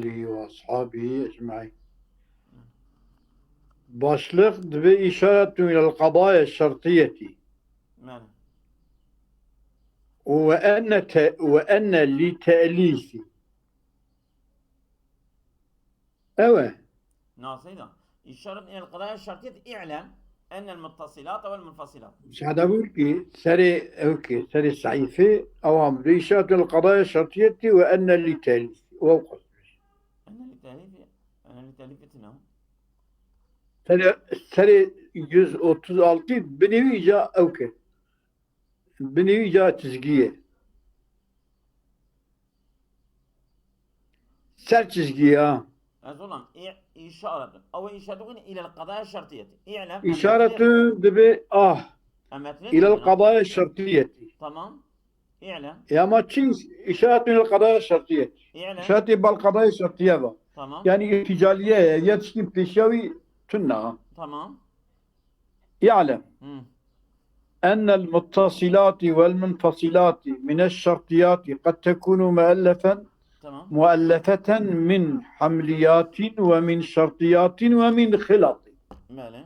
وأصحابه أجمعين. başlık بإشارة إلى القضايا الشرطية ماله وأن لتأليف أوه ناصيدا إشارة إلى القضايا الشرطية اعلم أن المتصلات والمنفصلات مش هذا أقول كي سري أوكي سري الصحيفة أوام بإشارة القضايا الشرطية وأن لتأليف وأوقف أنا لتأليفتنا سري جزء 36 بنوي جاء أوكي بنوي جاء تسجية سر تسجية أزولان إشارة أو إشارة إلى القضايا الشرطية اعلم إشارة دبي إلى القضايا الشرطية تمام اعلم يا ما تشيز إشارة إلى القضايا الشرطية اعلم إشارة بالقضايا الشرطية با. تمام يعني ارتجالية يتشكي بتشاوي تنا تمام يعلم مم. أن المتصلات والمنفصلات من الشرطيات قد تكون تمام مؤلفة من حمليات ومن شرطيات ومن خلط ماله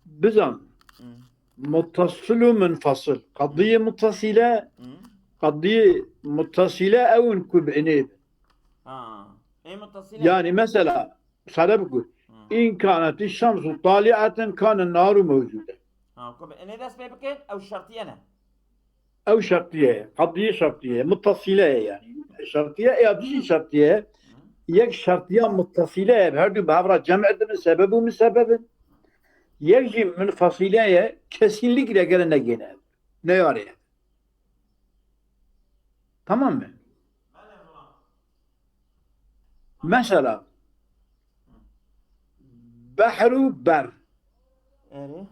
بزن مم. متصل ومنفصل قضية متصلة مم. قضية متصلة أو نكب عنيب إيه متصلة يعني مثلا صار بقول إن كانت الشمس طالعة كان النار موجودة كوب إني ده سبيبكين أو شرطية أنا أو شرطية قضية شرطية متصلة يعني شرطية يا بشي شرطية يك شرطية متصلة بهردو بهبرة جمع من سبب ومن سبب يجي منفصلة kesinlik gene gene ne var ya tamam mı? Mesela bahru bar إيه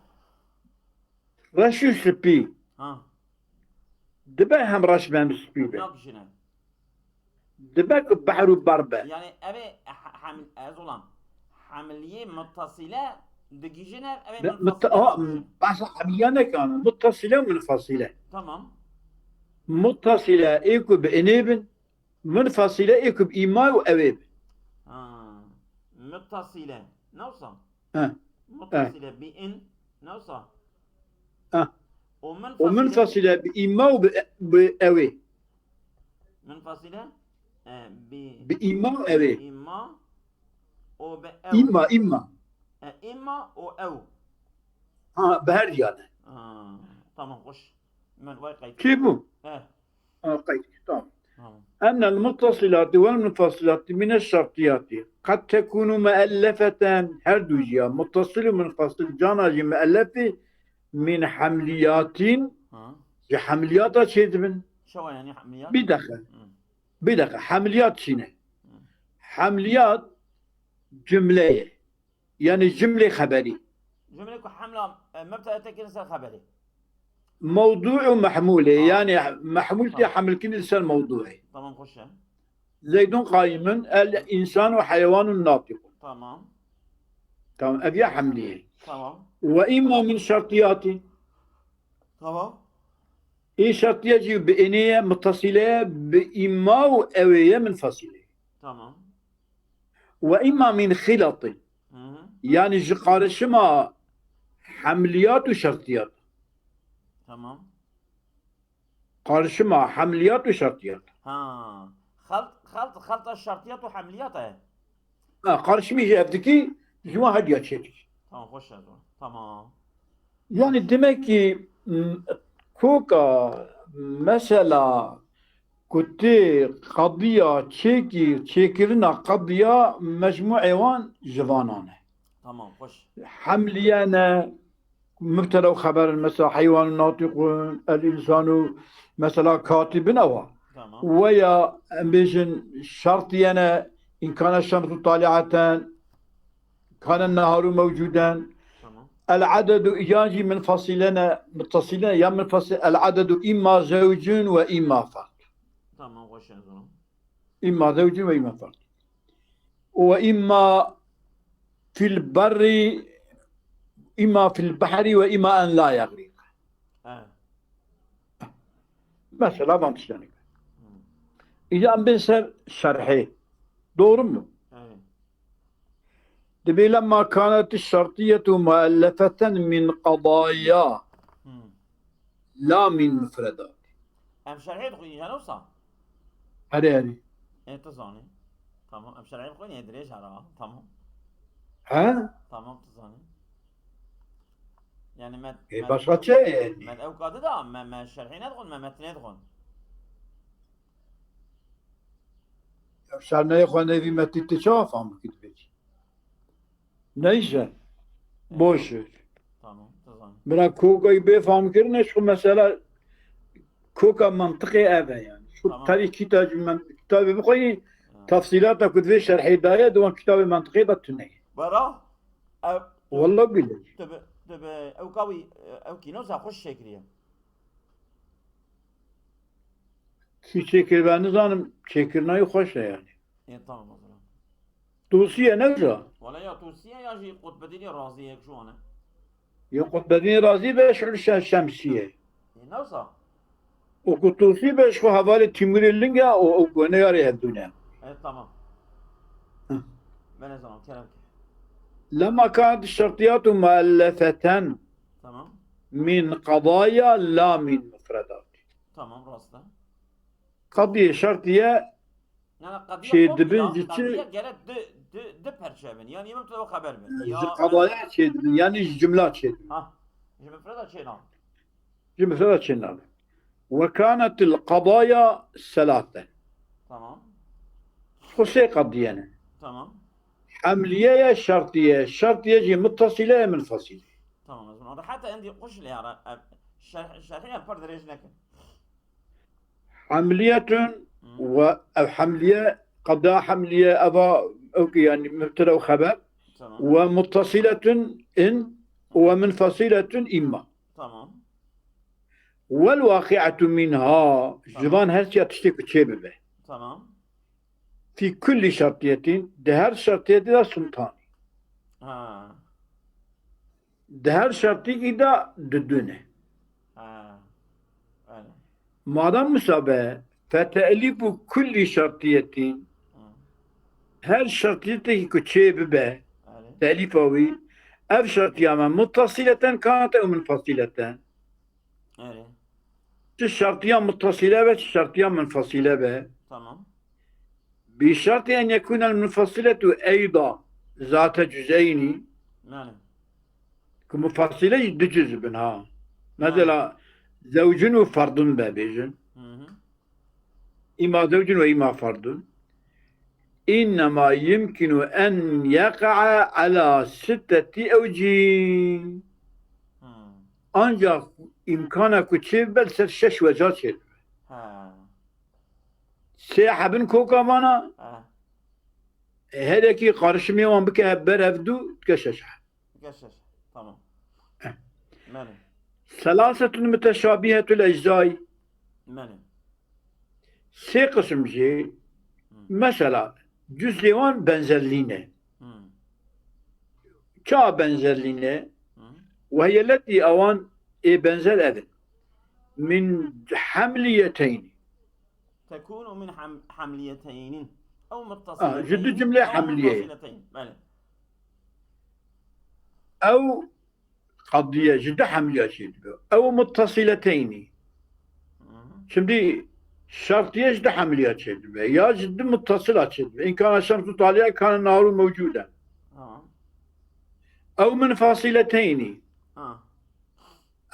raşu spi ها dibe hem raş ben spi be ناقص شنو dibe ki bahru bar be يعني أبي حمل أزولان حملية متصلة دقيجنا أبي منفصلة bas hamiyane kan muttasile munfasile تمام muttasile ekub enebin munfasile ekub ima ve eveb متصلة نوصل ha متصلة بإن نوصل ha ومنفصلة ومنفصله بإما وبأوي منفصلة بإما وأوي إما وبأو إما إما وأو ها بهر يعني تمام خش من وين قيد كيفو إيه قيد تمام أن المتصلات والمنفصلات من الشرطيات قد تكون مؤلفة هردوجيا متصل ومنفصل جاناجي مؤلفة من حمليات حمليات شيء من شو يعني حمليات بدخل حمليات شنو حمليات جملة يعني جملة خبري جملة حملة مبتدأ تكنسل خبري موضوع ومحمولة يعني محمولتي حمل كل إنسان موضوعي تمام خش زيد قائم الإنسان وحيوان ناطق تمام أبي حملية تمام وإما من شرطيات تمام إيه شرطية يجي بإنية متصلة بإما وأوية منفصلة تمام وإما من خلط يعني جقار شما حمليات وشرطيات تمام قارشما حمليات وشرطيات خلط الشرطيات وحمليات قارشمي جابتكي جوا هديات شيء تمام خوش تمام يعني دمكي كوكا مثلا كنت قضية تشيكرنا قضية مجموعة وان جوانانه تمام خوش حمليانا مبتدا وخبر مثلا حيوان ناطق الإنسان مثلا كاتب نوا ويا بيجن شرطيانا إن كان الشمس طالعة كان النهار موجودا العدد يجي منفصلنا متصلين يا منفصل العدد إما زوج وإما فرد تمام وش إما زوج وإما فرد وإما في البر إما في البحر وإما أن لا يغرق مثلا ما مشانك إذا أم بنسر شرحي Doğru mu? Evet. Debi lemma kânet şartiyetu muallefeten min qadâya Hmm. la min müfredat. Em şerhi dixwînî canowsa? Hadi. Tu zanî. Tamam. Em şerhi dixwînî dirêj hera. Tamam. Ha? Tamam tu zanî. Yani me Başka şey yani. me ew kadî da me şerhî nedixwin, me metnê dixwin. Şerneye xwenevi metî çawa fam kit. Neyse. Boş ver. Tamam tu zanî. Bırak kokayı befam kirine şu mesela koka mantıkı eve yani. Şu Tamam. tarih kitabı koyun tafsilata kudve şerh hidayet ve kitabı mantıkı da tüney. Bera ew Vallahi billahi. tu bi ew kawî ew kînewsa xweş şekeriye. Ki çekir ben zanım çekirneyi hoş yani. Tamam o zaman. Tusiye ne güzel. Valla ya Tusiye ya jî Qutbedînî raziyek şu an. Ya kutbedini razı be şu şemsiye. Newsa? O kutusi be şu havale timrilin ya o ne yarı dünya. Tamam. Hı. Ben ne zaman kerem ki. Lema kânet şartiyatu muallefeten Tamam. min qadaya la min müfredat. Tamam rasta. Kadiye şartiye Yani kadiye şey komple dibin ya, içi kadiye gerek de perçevin. Yani yemin tutu haber ver. Ya qadaya şey dibin yani cümle şey dibin. ha. Şimdi freda şey lan. Cümle şey dibin. Ve kânetil qadaya selâte. Tamam. Husey kadiyene. Tamam. Hamliyeye şartiyeci muttasile menfasile. Tamam o zaman. Hatta عندي قش لي يا شرحية فرد ريش لكن. Hamliyetun ve hamliye قضاء حملية أبا أوكي يعني مبتدأ وخبر Tamam. ومتصلة إن ومنفصلة إما Tamam. والواقعة منها جبان هرشي تشتكي تشيبه Tamam. في كل شرطية دهر شرطية دا سلطان Ha. دهر شرطية دا ددونه Ha. Öyle. مادام مسابقة فتأليف كل شرطية Ha. her şartiyeti küçüğe be Öyle. telif avi ev şartiyama muttasıleten kânet ev munfasileten Öyle. şu şartiya muttasile ve şartiya munfasile be Tamam. بشرط أن يكون المنفصلة أيضا ذات جزئين Yani. كمفصلة جزء منها مثلا زوج وفرد بابيجن Hı hı. إما زوج وإما فرد إنما يمكن أن يقع على 6 أوجه Hı. ancak imkana küçük belse şeş vecah şey. Ha. Seyahabın kokamana Ha. hele ki karışımı olan bir kere berevdu keşeş. Geçeş. Tamam. Yani. Selasetun müteşabihetül eczai Yani. se kısım şey mesela cüzlevan benzerliğine Hı. çağ benzerliğine Hı. ve yelleti avan benzer edin min hamliyeteyn تكون من حمليتين أو متصلتين جد جملة أو حملية. منفصلتين. بله. أو قضية جد حملية أو متصلتين Hı. şimdi şartiye جد حملية ya ciddi muttasılat إن كان الشمس طالعة كان النهار موجودا Tamam. أو منفصلتين Ha.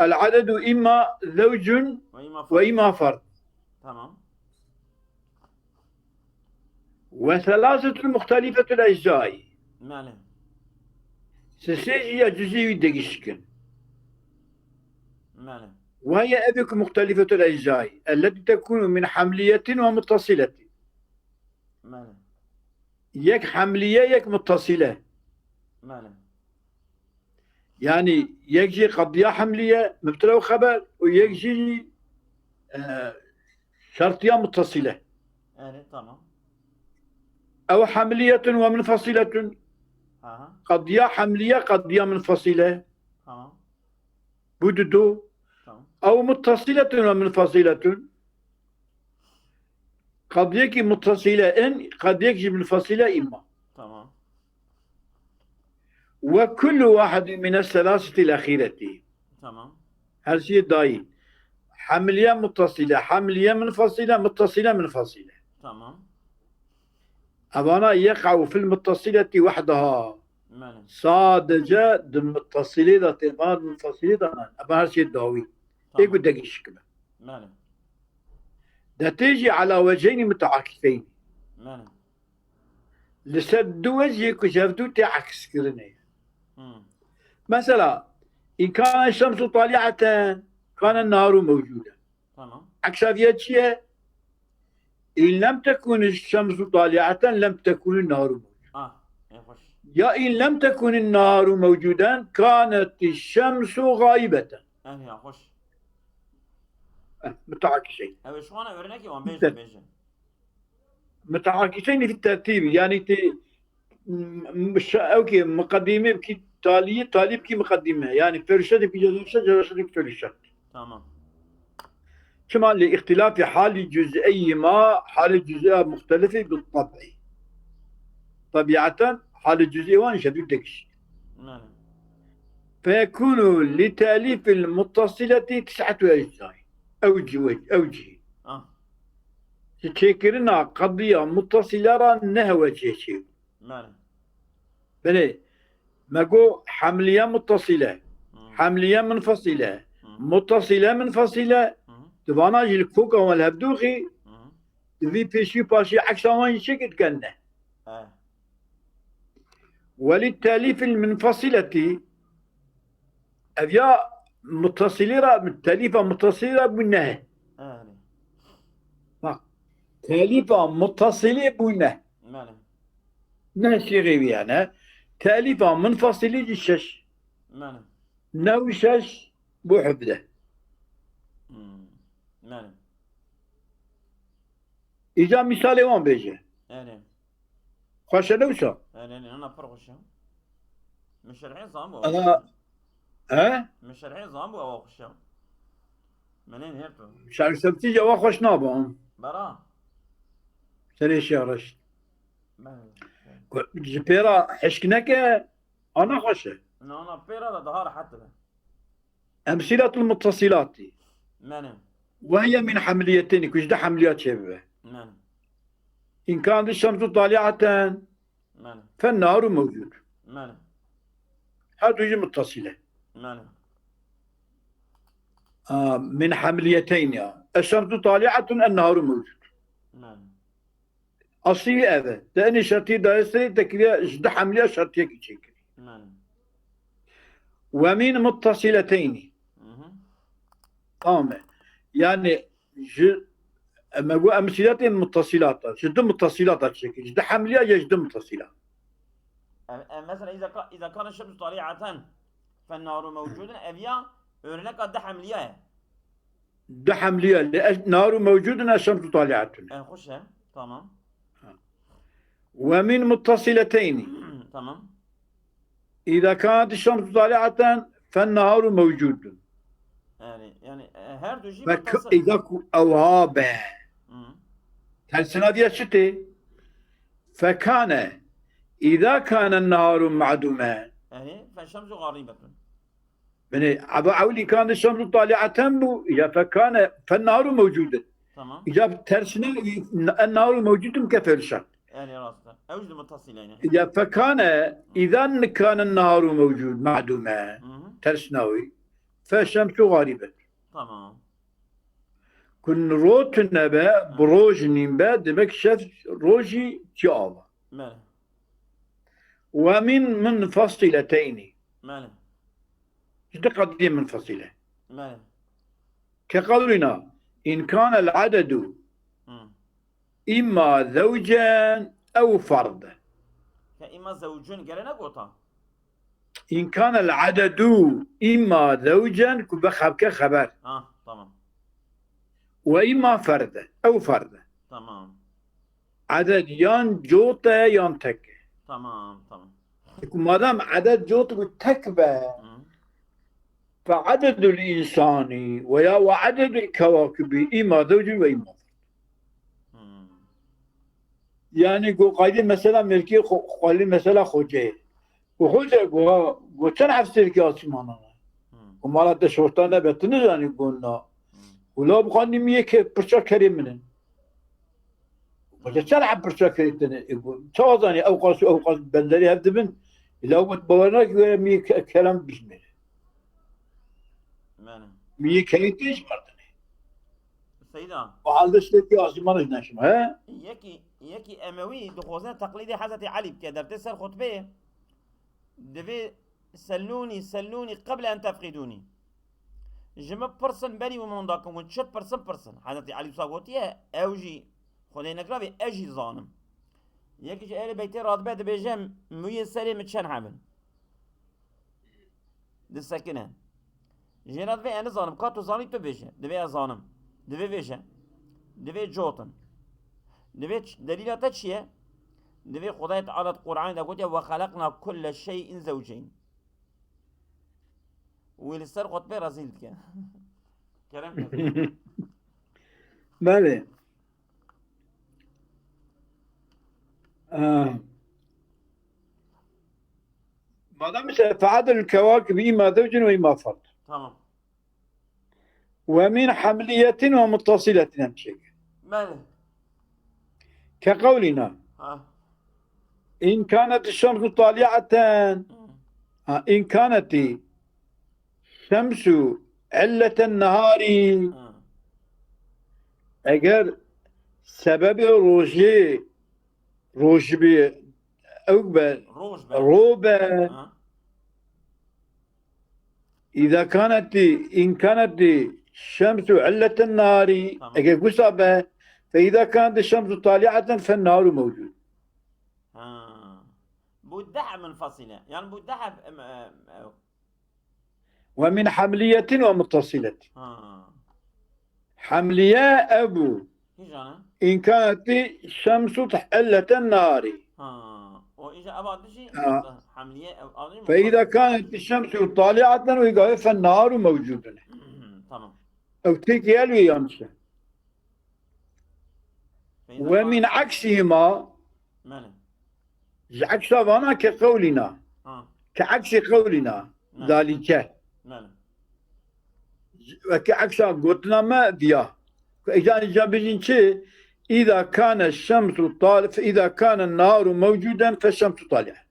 العدد إما زوج وإما فرد. وإما فرد Tamam. وثلاثة مختلفة الأجزاء Yani. سيسيجي جزئي دقيشكن Yani. وهي أبك مختلفة الأجزاء التي تكون من حملية ومتصلة Yani. يك حملية يك متصلة Yani. يعني يجي قضية حملية مبتلى وخبر ويجي شرطية متصلة Yani. Tamam. أو حملية ومنفصلة Aha. قضية حملية قضية منفصلة Tamam. بدو Tamam. أو متصلة ومنفصلة قد يكي متصلة إن قد يكي منفصلة إما. تمام. وكل واحد من الثلاثة الأخيرة تمام. هذه داين حملية متصلة حملية منفصلة متصلة منفصلة. تمام. أبانا يقع في المتصلة وحدها ماله. صادجة المتصلة تبان منفصلة أبانا هذه داوي يقول تمام. دقيق كمان ماله. ده تيجي على وجهين متعاكسين ماله. لسد وجه كشفتو تعكس كرني. مم. مثلا إن كان الشمس طالعة كان النهار موجودا. تمام. عكس فيها إن لم تكن الشمس طالعة لم تكن النهار موجودا. يا خوش. يا إن لم تكن النهار موجودا كانت الشمس غائبة. يا خوش. متعاكسين. أبي شو أنا أورينك وان بيجي. متعاكسين في الترتيب يعني مش أوكي مقدمة بكي تالي بكي مقدمة يعني فرشة بكي جلسة فرشة. تمام. كما لاختلاف حال جزئي ما حال جزئية مختلفة بالطبع. طبيعة حال الجزئي وان شديد تكشي. ماله. فيكون لتأليف المتصلة 9 أجزاء أوجه تشكرنا قضية متصلة نهوة شيء. ماله. بلي ماقو حملية متصلة مم. حملية منفصلة مم. متصلة منفصلة مم. تبانا جي الكوكا والهبدوخي مم. في بيشي باشي عكس وان شكت كنا. وللتأليف المنفصلة أبيا متصلة من تأليفة متصلة بالنهي. تأليفة متصلة بالنهي. ماله. نهي غيبي يعني تأليفة منفصلة جيشش. ماله. نوشش بحبده. ماله. إجا مثالي وان بيجي. خوش نوشا. أنا فرغشة. مش الحين صامبو. ها؟ مش الحين صامبو أو خشة. منين هرتو؟ شعر سبتي جوا خوش نابهم. برا. سري شهرش. جبيرا حشكناك أنا خوشه. أنا بيرا ظهر حتى ده. أمثلة المتصلات ماله. وهي من حمليتين كش ده حمليات شبه. ماله. إن كانت الشمس طالعة ماله. فالنهار موجود. ماله. هذه متصلة. ماله. من حمليتين يعني. الشمس طالعة النهار موجود. ماله. أصلي هذا لأن شرطي دايسري تكريا جد حملية شرطية كتشكري. ماله. ومن متصلتين يعني أما أقول أمثلة متصلات جد متصلات تشكل جد حملية جد متصلة. مثلا إذا كان الشمس طالعة فالنار موجودا أبيا أورينك قد حملية. ده حملية النار موجودة الشمس طالعة. خشها. تمام. ومن متصلتين تمام. إذا كانت الشمس طالعة فالنهار موجود. يعني هر دو جي متصل. إذا أوهابه هالسنة شتي فكان إذا كان النهار معدوما فالشمس غريبة. يعني عولي كان الشمس طالعة إذا فكان فالنهار موجود. تمام. إذا ترسنا النهار موجود كفر شرط. يعني راسته أوجد متصلين. إذا فكان إذا كان النهار موجود معدوما ترسناوي فالشمس غريبة. تمام. كن روت النبا بروج نبا دمك شف روجي تيابا. ماله. ومن منفصلتين. ماله. جد قضية منفصلة. ماله. كقولنا إن كان العدد إما زوجا أو فرد. كإما زوجين قرنا قوطا. إن كان العدد إما زوجا كبخبك خبر. تمام. وإما فرد أو فرد. تمام. عدد يان جوتا يان تك. تمام. ما دام عدد جوتا تكبه فعدد الإنسان وعدد الكواكب إما زوج وإما فرد. Yani قاعدين مثلا ملكي قاعدين مثلا خوجه وخوجه وكان عفسر كي اسمانا ومالا تشورتانا بتني يعني قلنا ولا بخاني ميك برشا كريم منن وجا تلعب برشا كريم يقول توازني اوقاس بندري هبدبن لو بتبورناك ميك كلام بسمه بله ميك كيتش قرتني سيدا وعلى اشتكي اسمانا نشم ها یکی اموی دخوزن تقلید حضرت علی که در تسر خطبه دوی سلوني قبل ان تفقدوني جمع پرسن بری و منداکم و چت پرسن حضرت علی صاحبوتیه اوجی خدای نکراوی اجی زانم یکی جه اهل بیتی رادبه دبیجم موی سری مچن حمل دسکنه جنات ve en zanım kato zanı to beje deve zanım deve veje deve jotan deve delilata çiye deve Huday Teala Kur'an'da gote ve halakna kulle şeyin zevceyn ve lisar khutbe razil ke kelam بله ما دام فعدل الكواكب إما زوج وإما فرد tamam ومن حملية ومتصلة نمشي bale كقولنا ha إن كانت الشمس طالعة إن كانت الشمس علة النهار اگر سبب روج بي أو روج be روبة ha إذا كانت إن كانت الشمس علة النهار تمام. اگر قصبة فإذا كانت الشمس طالعة فالنهار موجود ha bu daha منفصلة yani bu daha ومن حملية ومتصلة ha حملية أبو hiç ana إن كانت الشمس علة النهار ha o iyice abad bir şey hamliye alayım فإذا كانت الشمس طالعة ويقال فالنهار موجود tamam أو تيجي يلوي يمشي ومن عكسهما ماله عكس وانا كقولنا ha كعكس قولنا نعم. ذلك ماله وكعكس قلتنا ما ديا إذا جابين شيء إذا كان الشمس طالع فإذا كان النهار موجودا فالشمس طالعة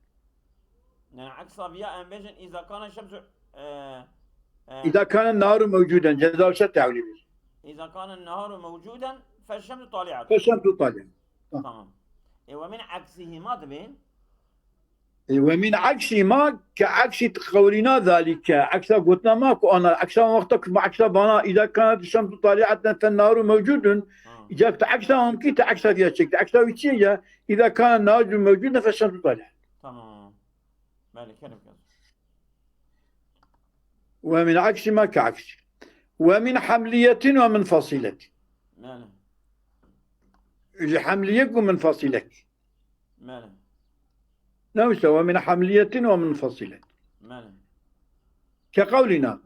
يعني عكس أبياء أنبيجن إذا كان الشمس إذا كان النهار موجودا جزاء ستعولي إذا كان النهار موجودا فالشمس طالعة فالشمس طالعة تمام ومن عكسهما تبين ومن عكس ما كعكس قولنا ذلك عكس قلتنا ما أنا عكس وقتك مع عكس بنا إذا كانت الشمس طالعة فالنهار موجود إذا عكسهم كي تعكس فيها شيء تعكس فيها إذا كان النهار موجودا فالشمس طالعة تمام مالك كلام كذا ومن عكس ما كعكس ومن حملية ومنفصلة ماله حملية ومنفصلة ماله نوسى ومن حملية ومنفصلة ماله كقولنا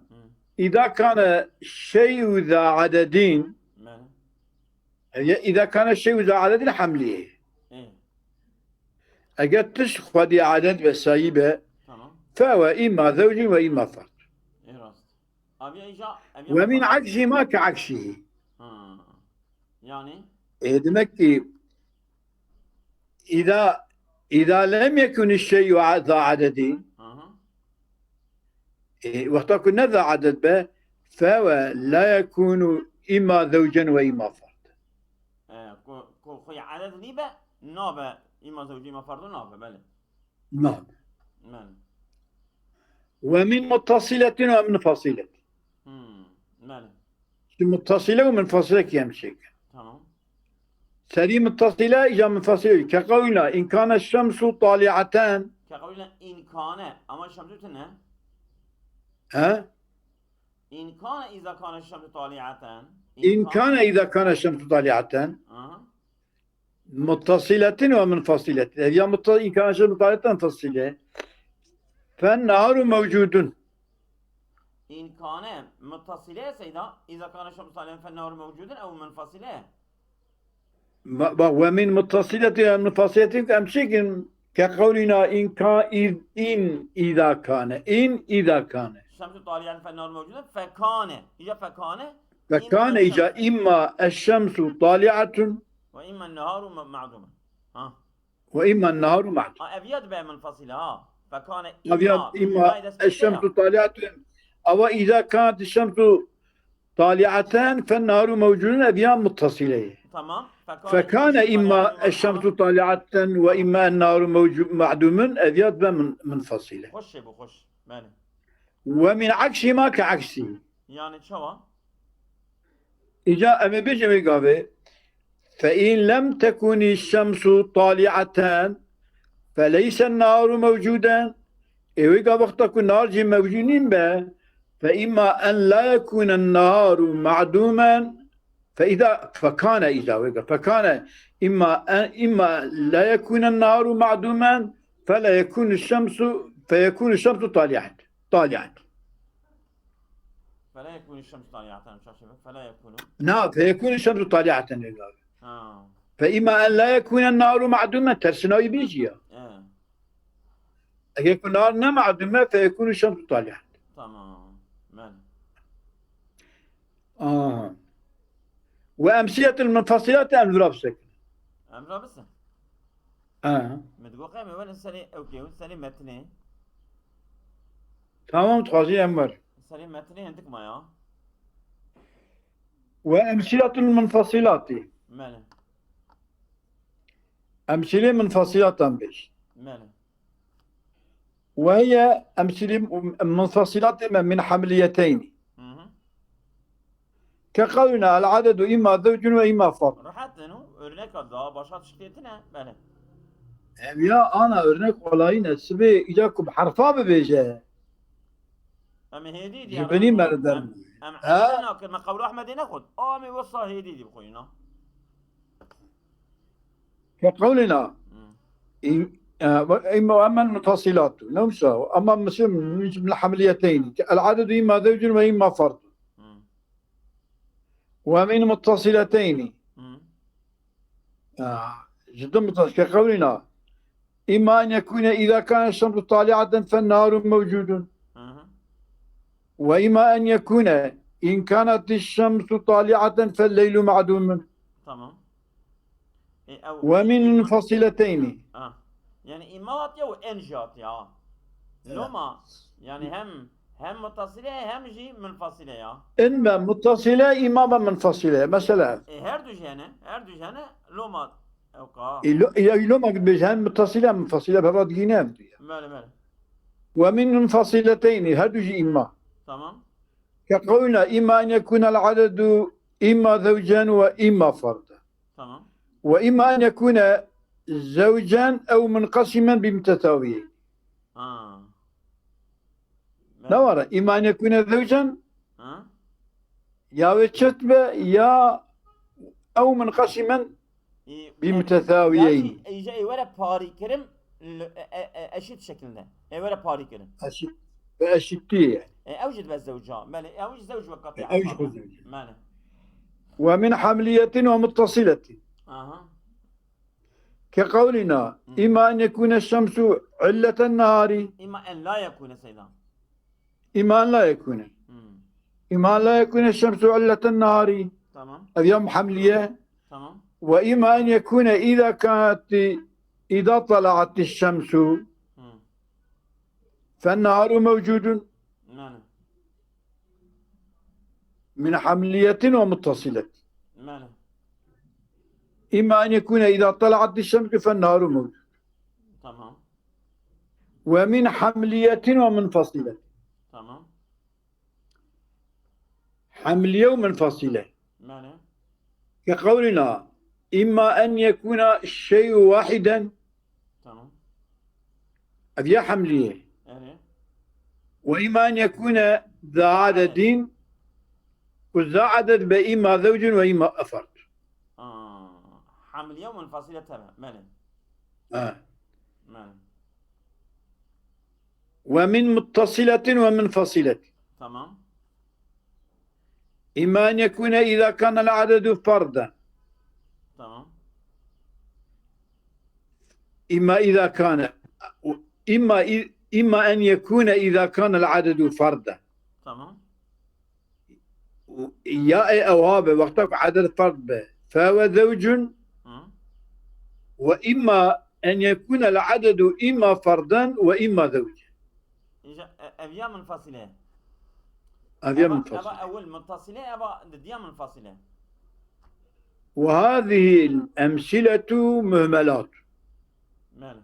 إذا كان الشيء ذا عددين ماله إذا كان الشيء ذا عدد حملية إيه أجد تشخ هذه عدد بسايبة تمام فهو إما زوج وإما فرد إيه راست أبي إيجا أبي ومن عكسه ما كعكسه يعني demek ki إذا لم يكن الشيء ذا عدد وقت كنا ذا عدد به فهو لا يكون إما زوجا وإما فرد خوي عدد نيبة نابة إما زوجي إما فرد نابة بله نعم ماله ومن متصلة ومنفصلة ماله متصلة ومنفصلة كيمشيك تمام سري متصلة إذا منفصلة كقولنا إن كان الشمس طالعة كقولنا إن كان أما الشمس تنه ها إن كان إذا كان الشمس طالعة إن كان إذا كان الشمس طالعة متصلة ومنفصلة إن كان الشمس طالعة منفصلة فالنهار موجود إن كان متصلة سيدا إذا كان الشمس طالعة فالنهار موجود أو منفصلة ومن متصلة منفصلة أمسك كقولنا إن كان إذا كان إذا كان الشمس طالعة فالنهار موجودة فكان إجا فكان فكان إذا إما الشمس طالعة وإما النهار معدوما. ها وإما النهار معدوم. أبيض بقى منفصلة. ها فكان إما الشمس طالعة أو إذا كانت الشمس طالعتان فالنهار موجود أبيان متصلة. تمام. فكان إما الشمس طالعة وإما النهار موجود معدوم أبيان منفصلة. خش مالي. ومن عكس ما كعكسي يعني شو إجا أما بيجي مقابل فإن لم تكن الشمس طالعتان فليس النهار موجودا. إذا وقتك النهار موجودين به فإما أن لا يكون النهار معدوما فكان إما لا يكون النهار معدوما فيكون الشمس طالعة. فلا يكون الشمس طالعة. فلا يكون نعم فيكون الشمس طالعة. فإما أن لا يكون النهار معدوما ترسناوي بيجي. يكون النهار معدوما فيكون الشمس طالعة. تمام مالي. وأمثلة المنفصلات أمر بسك. أمر بس. متقول قيمة وين السنة أوكي والسنة متنين. تمام تقاضي أمر. السنة متنين عندك ما يا. وأمثلة المنفصلات. مالي. أمثلة منفصلات بيش. مالي. وهي أمثلة منفصلات من حمليتين. كقولنا العدد إما زوج وإما فرد. راحت إنه örnek adı başka şirketine böyle. Ya ana örnek olayına size icakum harfa ببيجه. أما هدي دي. جبني مردم. أنا كنا قول أحمد ناخد. أمي وصل هدي دي بخوينا. كقولنا إما وأما المتصلات نمسا أما مسلم من الحمليتين العدد إما زوج وإما فرد. ومن متصلتين جدا متصل كقولنا إما أن يكون إذا كان الشمس طالعة فالنهار موجود وإما أن يكون إن كانت الشمس طالعة فالليل معدوم. تمام. ومن منفصلتين يعني إمات يا وإنجات يا لما يعني هم متصلة هم جي منفصلة يا. إما متصلة إما منفصلة مثلا. هر دو جهنه لما أوكا. لما بجهن متصلة منفصلة بفرد جينام. ماله. ومن منفصلتين هذا جي إما. تمام. كقولنا إما أن يكون العدد إما زوجا وإما فردا. تمام. وإما أن يكون زوجا أو منقسما بمتساويين. نورا إما أن يكون زوجا يا وشتبه يا أو منقسما بمتساويين. إجا ولا باري كرم أشد شكلنا. ولا باري كرم. أشدية. أوجد بس زوجان. ماله أوجد زوج وقطع. أوجد زوج. ماله. ومن حملية ومتصلة. كقولنا إما أن يكون الشمس علة النهار. إما أن لا يكون سيدا. إما أن لا يكون. إما أن لا يكون الشمس علة النهار. تمام. اليوم حملية. تمام. وإما أن يكون إذا طلعت الشمس فالنهار موجود. ماله. من حملية ومتصلة. ماله. إما أن يكون إذا طلعت الشمس فالنهار موجود. تمام. ومن حملية ومنفصلة. تمام. حملية ومنفصلة. ماله. كقولنا إما أن يكون الشيء واحدا. تمام. أبيا حملية. وإما أن يكون ذا عدد وذا عدد بإما زوج وإما فرد. حملية ومنفصلة. تمام. ماله. ماله. ومن متصلة ومنفصلة. تمام. إما أن يكون إذا كان العدد فردا. تمام. إما إذا كان إما أن يكون إذا كان العدد فردا Tamam. يا أواب وقتك عدد فرد به فهو زوج Hı. وإما أن يكون العدد إما فردا وإما زوج أبيا منفصلة. هذه أبا منفصلة أول متصلة أبا دديا منفصلة. وهذه الأمثلة مهملات ماله.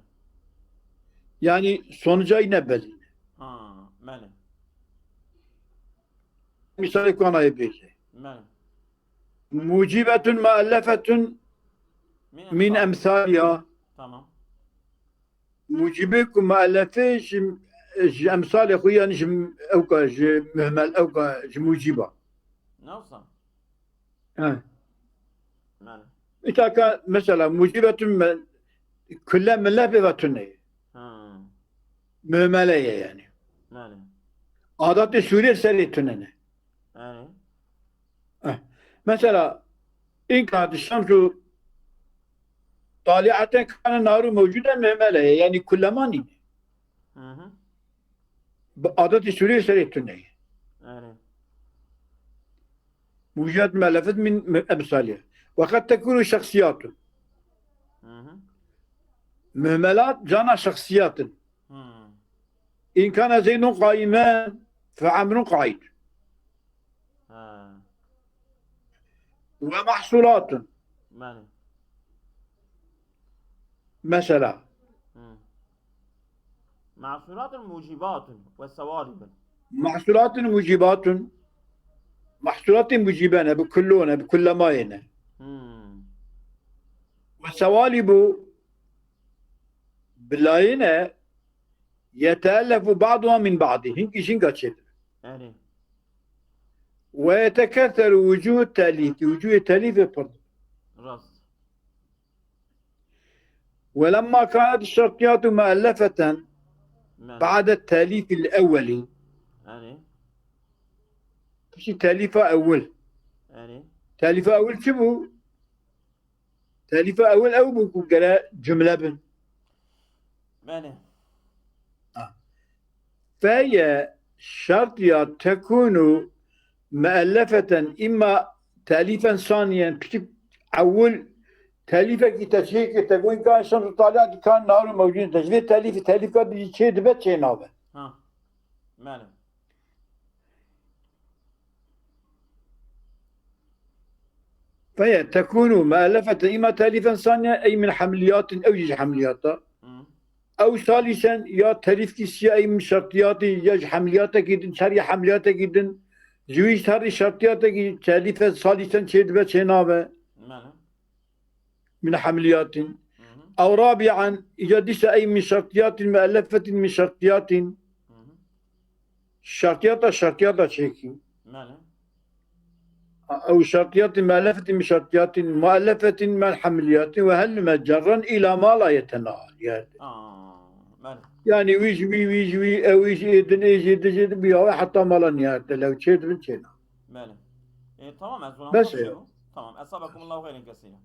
يعني sonuca inebilir. Ha, ماله. Misal kana yapıyor. ماله. Mucibetun muallafetun min emsaliha. Tamam. Mucibekum muallafe emsal خويا نجم اوكا مهمل اوكا موجبه. نوصل. ها. ماله. إذا كان مثلا موجبة كل ملافة Ha, مهملة يعني. ماله. عادات سوريا سريتنا. يعني. مثلا إن كانت الشمس طالعة كان النار موجودة مهملة يعني كل ما ني. Hı. عادات سوريا سريتنا. يعني. موجات ملافت من أمثالها وقد تكون شخصيات Hı. مهملات جانا شخصيات Hı. إن كان زيد قائما فعمر قاعد Ha, ومحصولات ماله. مثلا Hı. معصولات موجبات والسوالب. محصولات موجبات محصولات موجبانة بكلنا بكل ما ينا Hı. والسوالب باللاينة يتألف بعضها من بعض هنك شنك تشد يعني. ويتكاثر وجوه التأليف فرض راس. ولما كانت الشرطيات مؤلفة ماله. بعد التأليف الأولي يعني. مش تأليف أول يعني. تأليف أول شبه تأليف أول أو بكون جملة بن ماله. فهي شرطيات تكون مؤلفة إما تأليفا ثانيا أول تأليفك تشيك تقول كان شمس طالع كان نهار موجود تجربة تأليف قد يشي دبت شيء نابه ها. ماله. فهي تكون مؤلفة إما تأليفا ثانيا أي من حمليات أو يج حمليات Hı. أو ثالثا يا تأليف كيسي أي من شرطيات يج حمليات جدا شري حمليات جدا جويش هذه شرطيات تأليفا ثالثا شيء دبت شيء نابه ماله. من حمليات Hı. أو رابعا يجدس أي من شرطيات مؤلفة من شرطيات Hı. شرطيات شيكي ماله. أو شرطيات مؤلفة من شرطيات مؤلفة من حمليات وهل مجرا إلى ما لا يتناهل ماله. يعني ويجوي أو يجي بيها حتى ما لا نهاية لو تشيد من شينا ماله. إيه تمام. بس تمام. أصابكم الله خيرا كثيرا.